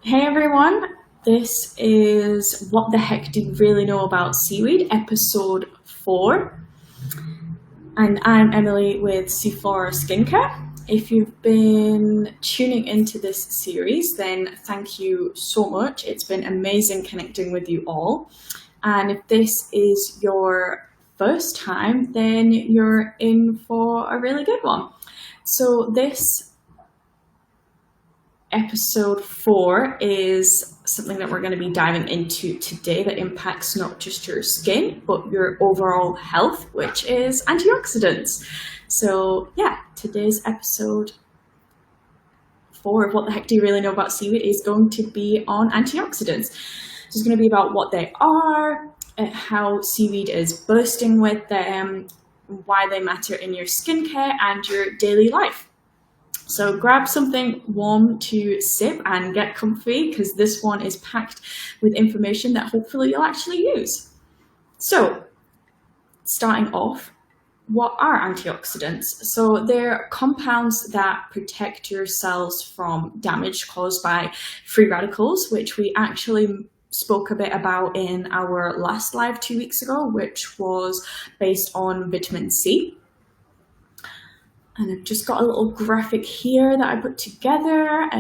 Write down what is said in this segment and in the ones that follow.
Hey everyone, this is What the Heck Do You Really Know About Seaweed, episode 4. And I'm Emily with C4 Skincare. If you've been tuning into this series, then thank you so much. It's been amazing connecting with you all. And if this is your first time, then you're in for a really good one. So this episode 4 is something that we're going to be diving into today that impacts not just your skin, but your overall health, which is antioxidants. So yeah, today's episode 4 of What the Heck Do You Really Know About Seaweed is going to be on antioxidants. So it's going to be about what they are, how seaweed is bursting with them, why they matter in your skincare and your daily life. So grab something warm to sip and get comfy because this one is packed with information that hopefully you'll actually use. So starting off, what are antioxidants? So they're compounds that protect your cells from damage caused by free radicals, which we actually spoke a bit about in our last live 2 weeks ago, which was based on vitamin C. And I've just got a little graphic here that I put together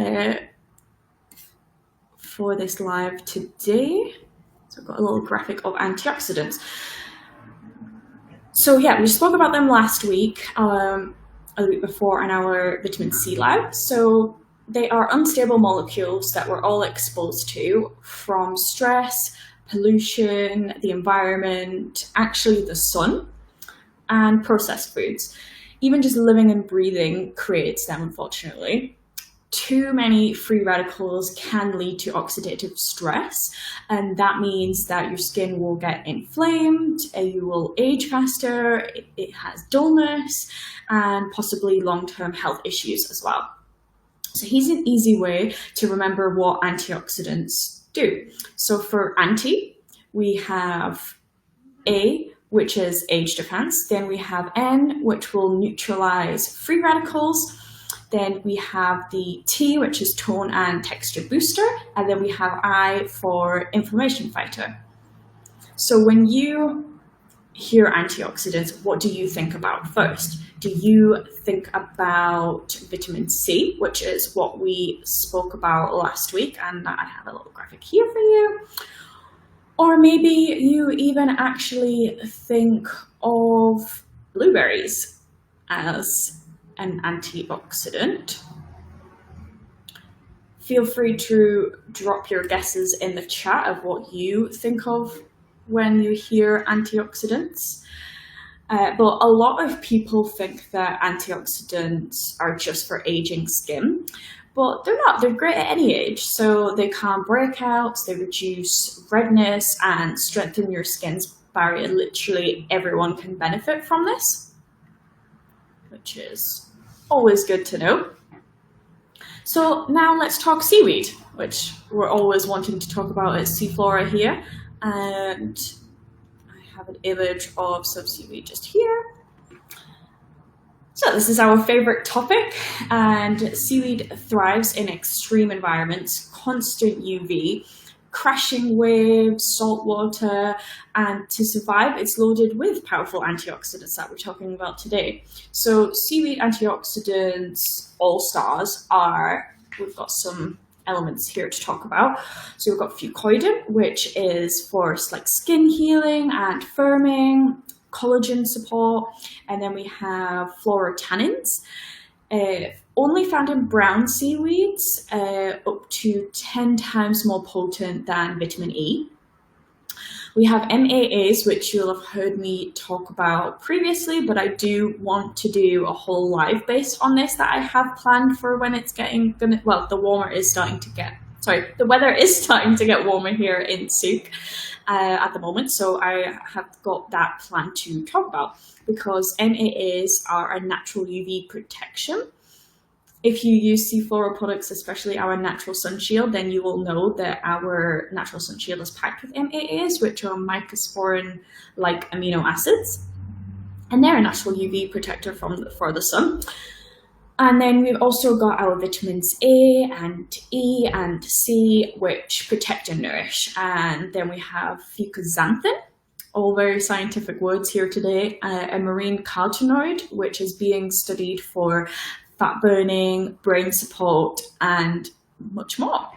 for this live today. So I've got a little graphic of antioxidants. So yeah, we spoke about them last week, the week before in our vitamin C live. So they are unstable molecules that we're all exposed to from stress, pollution, the environment, actually the sun, and processed foods. Even just living and breathing creates them, unfortunately. Too many free radicals can lead to oxidative stress, and that means that your skin will get inflamed, you will age faster, it has dullness, and possibly long-term health issues as well. So here's an easy way to remember what antioxidants do. So for anti, we have A, which is age defense. Then we have N, which will neutralize free radicals. Then we have the T, which is tone and texture booster. And then we have I for inflammation fighter. So when you hear antioxidants, what do you think about first? Do you think about vitamin C, which is what we spoke about last week? And I have a little graphic here for you. Or maybe you even actually think of blueberries as an antioxidant. Feel free to drop your guesses in the chat of what you think of when you hear antioxidants. But a lot of people think that antioxidants are just for aging skin. But they're not. They're great at any age. So they calm breakouts, they reduce redness and strengthen your skin's barrier. Literally everyone can benefit from this, which is always good to know. So now let's talk seaweed, which we're always wanting to talk about at Seaflora here. And I have an image of some seaweed just here. So this is our favorite topic, and seaweed thrives in extreme environments, constant UV, crashing waves, salt water, and to survive, it's loaded with powerful antioxidants that we're talking about today. So seaweed antioxidants all-stars are, we've got some elements here to talk about. So we've got fucoidin, which is for like skin healing and firming, collagen support, and then we have fluorotannins, only found in brown seaweeds, up to 10 times more potent than vitamin E. We have MAAs, which you'll have heard me talk about previously, but I do want to do a whole live based on this that I have planned for when it's the weather is starting to get warmer here in Souk at the moment, so I have got that planned to talk about because MAAs are a natural UV protection. If you use Seaflora products, especially our natural sun shield, then you will know that our natural sun shield is packed with MAAs, which are mycosporin-like amino acids, and they're a natural UV protector for the sun. And then we've also got our vitamins A and E and C, which protect and nourish. And then we have fucoxanthin, all very scientific words here today, a marine carotenoid, which is being studied for fat burning, brain support, and much more.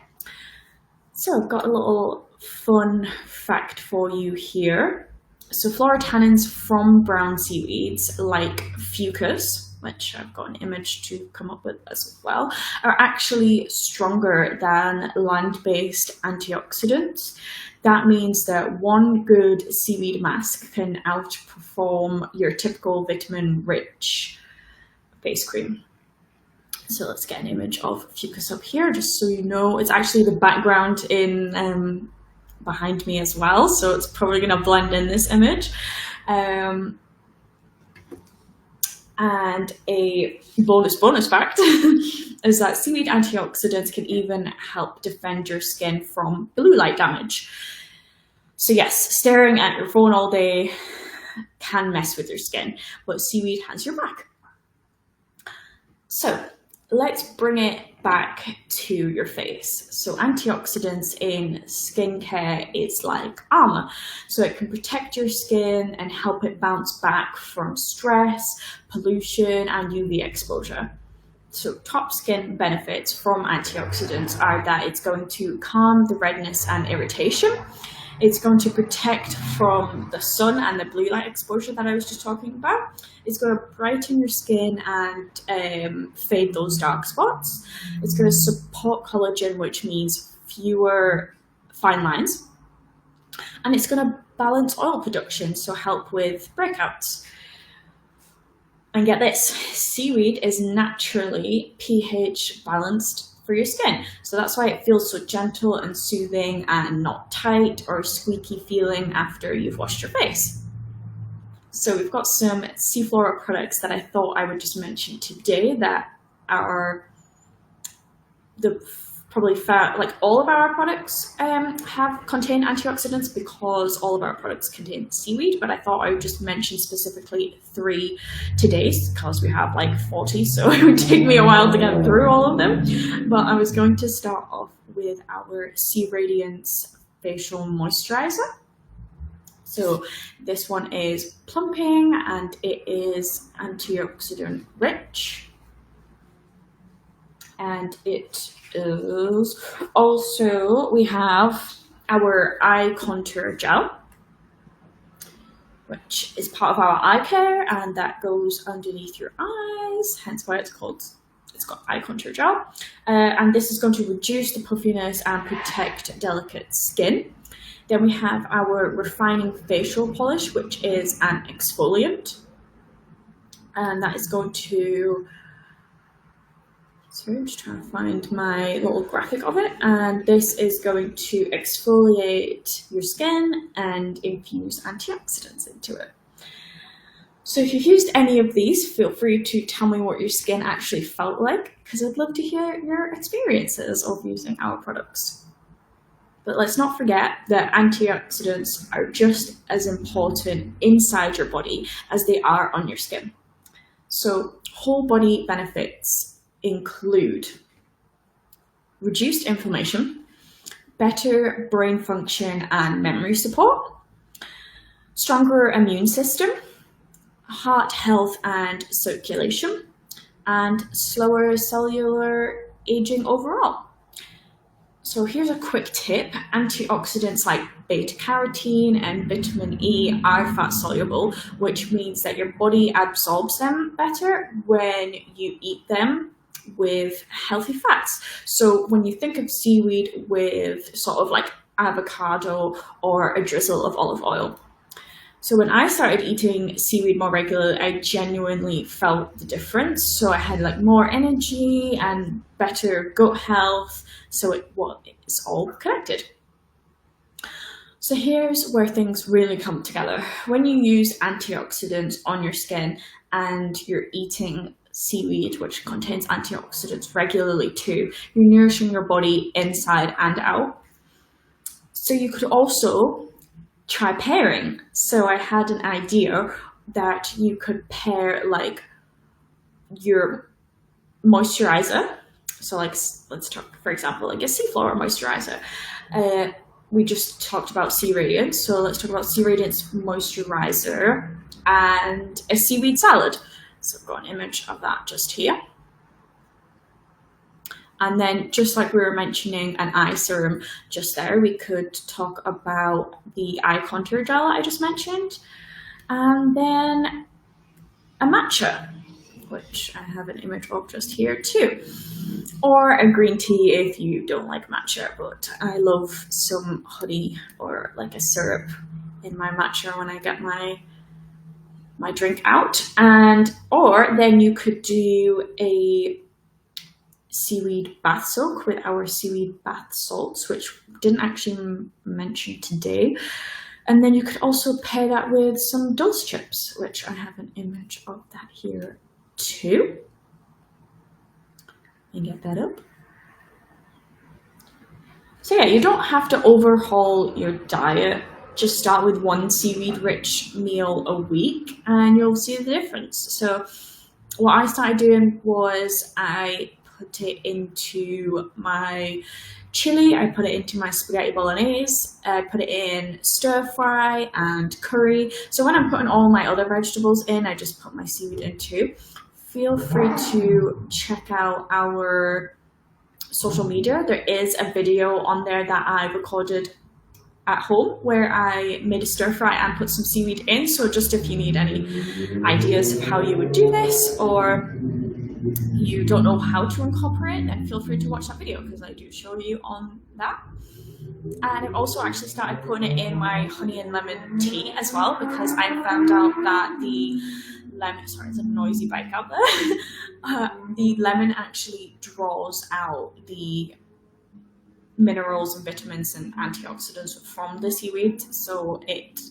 So I've got a little fun fact for you here. So florotannins from brown seaweeds, like fucus, which I've got an image to come up with as well, are actually stronger than land-based antioxidants. That means that one good seaweed mask can outperform your typical vitamin-rich face cream. So let's get an image of fucus up here, just so you know. It's actually the background in behind me as well, so it's probably going to blend in this image. And a bonus fact is that seaweed antioxidants can even help defend your skin from blue light damage. So yes, staring at your phone all day can mess with your skin, but seaweed has your back. So let's bring it back to your face. So antioxidants in skincare is like armor. So it can protect your skin and help it bounce back from stress, pollution, and UV exposure. So top skin benefits from antioxidants are that it's going to calm the redness and irritation. It's going to protect from the sun and the blue light exposure that I was just talking about. It's going to brighten your skin and fade those dark spots. It's going to support collagen, which means fewer fine lines. And it's going to balance oil production, so help with breakouts. And get this, seaweed is naturally pH balanced for your skin. So that's why it feels so gentle and soothing and not tight or squeaky feeling after you've washed your face. So we've got some Seaflora products that I thought I would just mention today that are like all of our products contain antioxidants because all of our products contain seaweed, but I thought I would just mention specifically 3 today because we have like 40, so it would take me a while to get through all of them. But I was going to start off with our Sea Radiance Facial Moisturizer. So this one is plumping and it is antioxidant rich. And it is also, we have our eye contour gel, which is part of our eye care, and that goes underneath your eyes, hence why it's got eye contour gel. And this is going to reduce the puffiness and protect delicate skin. Then we have our refining facial polish, which is an exfoliant, and that is going to, sorry, I'm just trying to find my little graphic of it, and this is going to exfoliate your skin and infuse antioxidants into it. So if you've used any of these, feel free to tell me what your skin actually felt like, because I'd love to hear your experiences of using our products. But let's not forget that antioxidants are just as important inside your body as they are on your skin. So whole body benefits include reduced inflammation, better brain function and memory support, stronger immune system, heart health and circulation, and slower cellular aging overall. So here's a quick tip. Antioxidants like beta carotene and vitamin E are fat soluble, which means that your body absorbs them better when you eat them with healthy fats. So when you think of seaweed with sort of like avocado or a drizzle of olive oil. So when I started eating seaweed more regularly, I genuinely felt the difference. So I had like more energy and better gut health. So it's all connected. So here's where things really come together. When you use antioxidants on your skin and you're eating seaweed, which contains antioxidants regularly too, you're nourishing your body inside and out. So you could also try pairing. So I had an idea that you could pair like your moisturizer. So like, let's talk, for example, like a seaflower moisturizer. We just talked about Sea Radiance, so let's talk about Sea Radiance moisturizer and a seaweed salad. So I've got an image of that just here. And then just like we were mentioning an eye serum just there, we could talk about the eye contour gel I just mentioned. And then a matcha, which I have an image of just here too. Or a green tea if you don't like matcha, but I love some honey or like a syrup in my matcha when I get my drink out. And or then you could do a seaweed bath soak with our seaweed bath salts, which we didn't actually mention today. And then you could also pair that with some dulse chips, which I have an image of that here too. And get that up. So yeah, you don't have to overhaul your diet. Just start with one seaweed rich meal a week and you'll see the difference. So what I started doing was I put it into my chili, I put it into my spaghetti bolognese, I put it in stir fry and curry. So when I'm putting all my other vegetables in, I just put my seaweed in too. Feel free to check out our social media. There is a video on there that I recorded at home where I made a stir fry and put some seaweed in. So just if you need any ideas of how you would do this, or you don't know how to incorporate, then feel free to watch that video because I do show you on that. And I've also actually started putting it in my honey and lemon tea as well, because I found out that the lemon, sorry, there's a noisy bike out there. The lemon actually draws out the minerals and vitamins and antioxidants from the seaweed, so it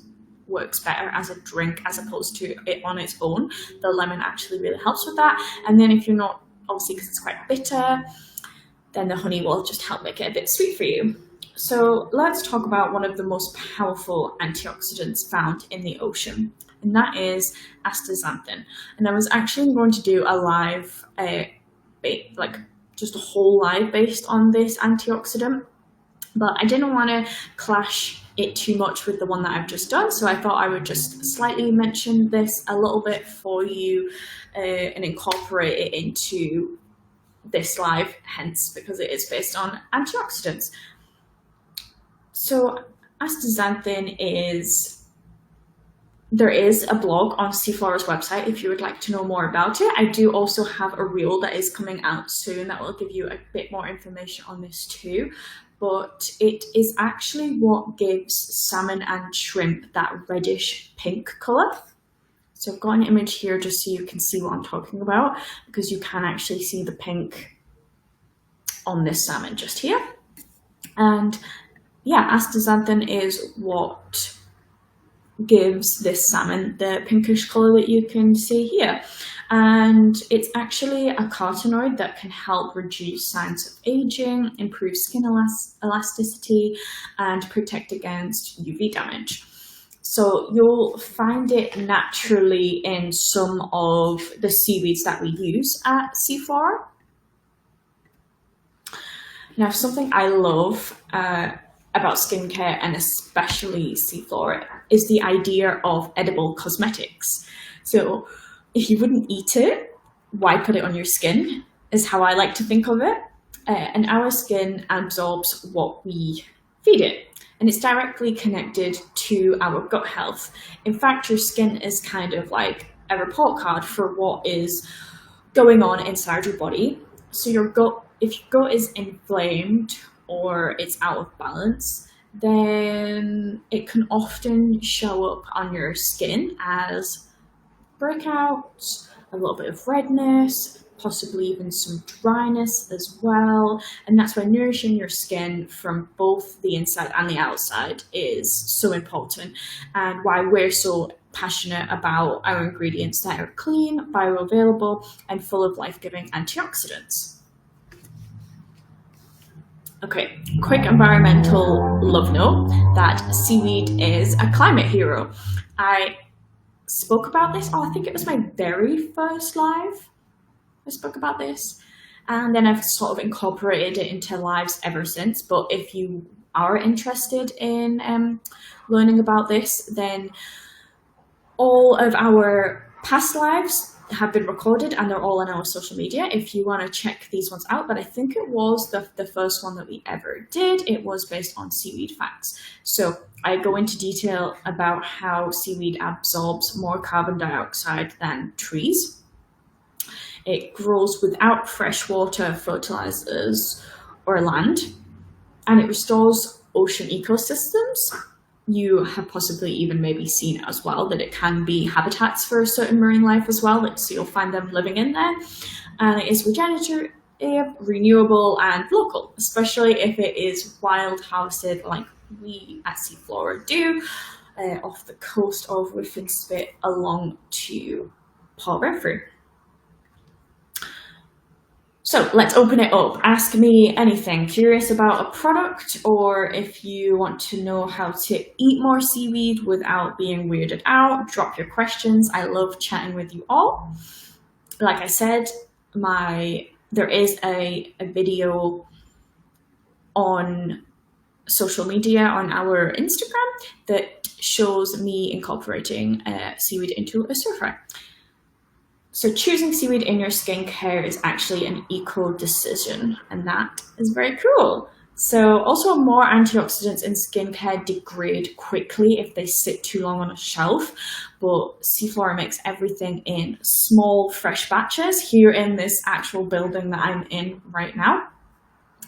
works better as a drink as opposed to it on its own. The lemon actually really helps with that. And then if you're not, obviously because it's quite bitter, then the honey will just help make it a bit sweet for you. So let's talk about one of the most powerful antioxidants found in the ocean, and that is astaxanthin. And I was actually going to do a live, like just a whole live based on this antioxidant, but I didn't want to clash it too much with the one that I've just done, so I thought I would just slightly mention this a little bit for you and incorporate it into this live, hence because it is based on antioxidants. So astaxanthin there is a blog on Seaflora's website if you would like to know more about it. I do also have a reel that is coming out soon that will give you a bit more information on this too. But it is actually what gives salmon and shrimp that reddish pink color. So I've got an image here just so you can see what I'm talking about, because you can actually see the pink on this salmon just here. And yeah, astaxanthin is what gives this salmon the pinkish color that you can see here. And it's actually a carotenoid that can help reduce signs of aging, improve skin elasticity, and protect against UV damage. So you'll find it naturally in some of the seaweeds that we use at Seaflora. Now, something I love about skincare, and especially Seaflora, is the idea of edible cosmetics. So if you wouldn't eat it, why put it on your skin, is how I like to think of it. And our skin absorbs what we feed it, and it's directly connected to our gut health. In fact, your skin is kind of like a report card for what is going on inside your body. So your gut, if your gut is inflamed or it's out of balance, then it can often show up on your skin as breakouts, a little bit of redness, possibly even some dryness as well. And that's why nourishing your skin from both the inside and the outside is so important, and why we're so passionate about our ingredients that are clean, bioavailable, and full of life-giving antioxidants. Okay, quick environmental love note that seaweed is a climate hero. I spoke about this, I think it was my very first live I spoke about this. And then I've sort of incorporated it into lives ever since. But if you are interested in learning about this, then all of our past lives have been recorded and they're all on our social media if you want to check these ones out. But I think it was the first one that we ever did. It was based on seaweed facts. So I go into detail about how seaweed absorbs more carbon dioxide than trees. It grows without freshwater fertilizers or land, and it restores ocean ecosystems. You have possibly even maybe seen as well that it can be habitats for a certain marine life as well, so you'll find them living in there. And it is regenerative, renewable, and local, especially if it is wild harvested like we at Seaflora do off the coast of Whiffin Spit along to Port Renfrew. So let's open it up. Ask me anything. Curious about a product, or if you want to know how to eat more seaweed without being weirded out, drop your questions. I love chatting with you all. Like I said, there is a video on social media on our Instagram that shows me incorporating seaweed into a stir fry. So choosing seaweed in your skincare is actually an eco decision, and that is very cool. So also more antioxidants in skincare degrade quickly if they sit too long on a shelf, but Seaflora makes everything in small, fresh batches here in this actual building that I'm in right now.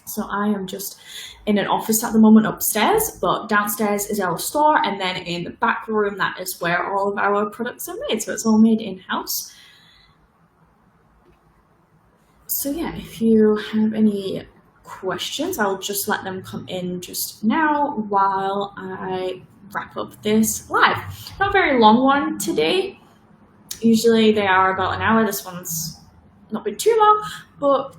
So I am just in an office at the moment upstairs, but downstairs is our store, and then in the back room, that is where all of our products are made. So it's all made in-house. So yeah, if you have any questions, I'll just let them come in just now while I wrap up this live. Not a very long one today. Usually they are about an hour. This one's not been too long, but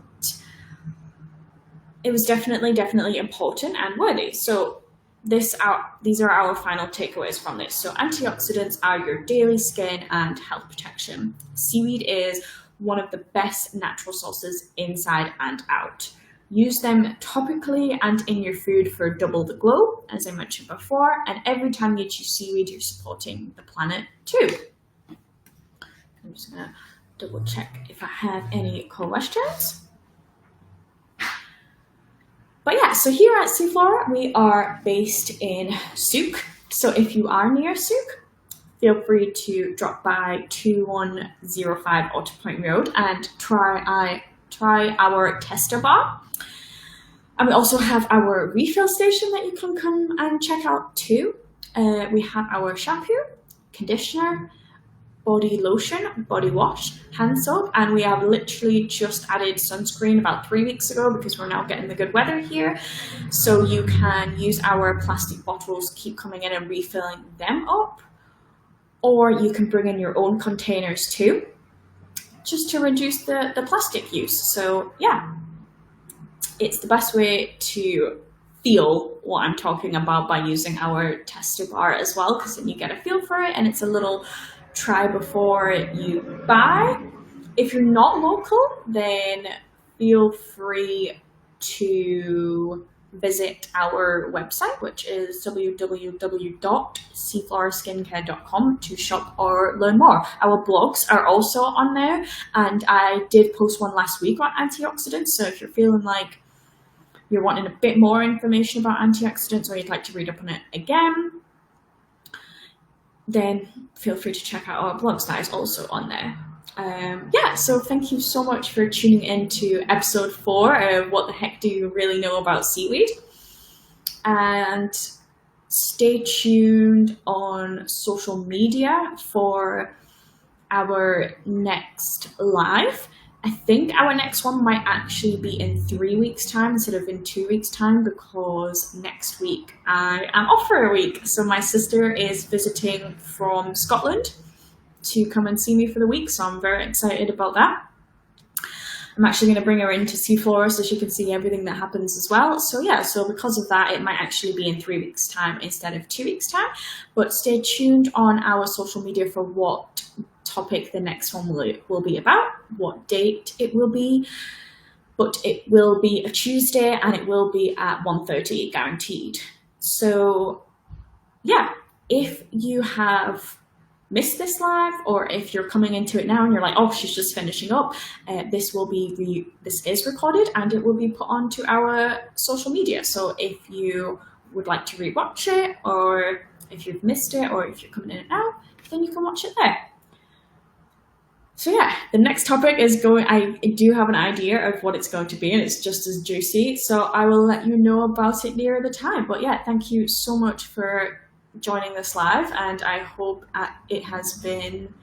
it was definitely important and worthy. So these are our final takeaways from this. So antioxidants are your daily skin and health protection. Seaweed is one of the best natural sources inside and out. Use them topically and in your food for double the glow, as I mentioned before, and every time you choose seaweed, you're supporting the planet too. I'm just gonna double check if I have any questions. But yeah, so here at Seaflora, we are based in Souk. So if you are near Souk, feel free to drop by 2105 Otter Point Road and try our tester bar. And we also have our refill station that you can come and check out too. We have our shampoo, conditioner, body lotion, body wash, hand soap, and we have literally just added sunscreen about 3 weeks ago because we're now getting the good weather here. So you can use our plastic bottles, keep coming in and refilling them up. Or you can bring in your own containers too, just to reduce the plastic use. So yeah, it's the best way to feel what I'm talking about by using our tester bar as well, because then you get a feel for it and it's a little try before you buy. If you're not local, then feel free to visit our website, which is www.seafloraskincare.com to shop or learn more. Our blogs are also on there, and I did post one last week on antioxidants, so if you're feeling like you're wanting a bit more information about antioxidants or you'd like to read up on it again, then feel free to check out our blogs. That is also on there. Yeah, so thank you so much for tuning in to episode 4 of What the Heck Do You Really Know About Seaweed? And stay tuned on social media for our next live. I think our next one might actually be in 3 weeks' time instead of in 2 weeks' time, because next week I am off for a week. So my sister is visiting from Scotland to come and see me for the week, so I'm very excited about that. I'm actually going to bring her into Seaflora so she can see everything that happens as well. So yeah, so because of that, it might actually be in 3 weeks' time instead of 2 weeks' time. But stay tuned on our social media for what topic the next one will be about, what date it will be, but it will be a Tuesday and it will be at 1:30 guaranteed. So yeah, if you have missed this live, or if you're coming into it now and you're like, oh, she's just finishing up, this is recorded and it will be put onto our social media. So if you would like to rewatch it, or if you've missed it, or if you're coming in now, then you can watch it there. So yeah, the next topic is I do have an idea of what it's going to be, and it's just as juicy. So I will let you know about it nearer the time. But yeah, thank you so much for joining this live, and I hope it has been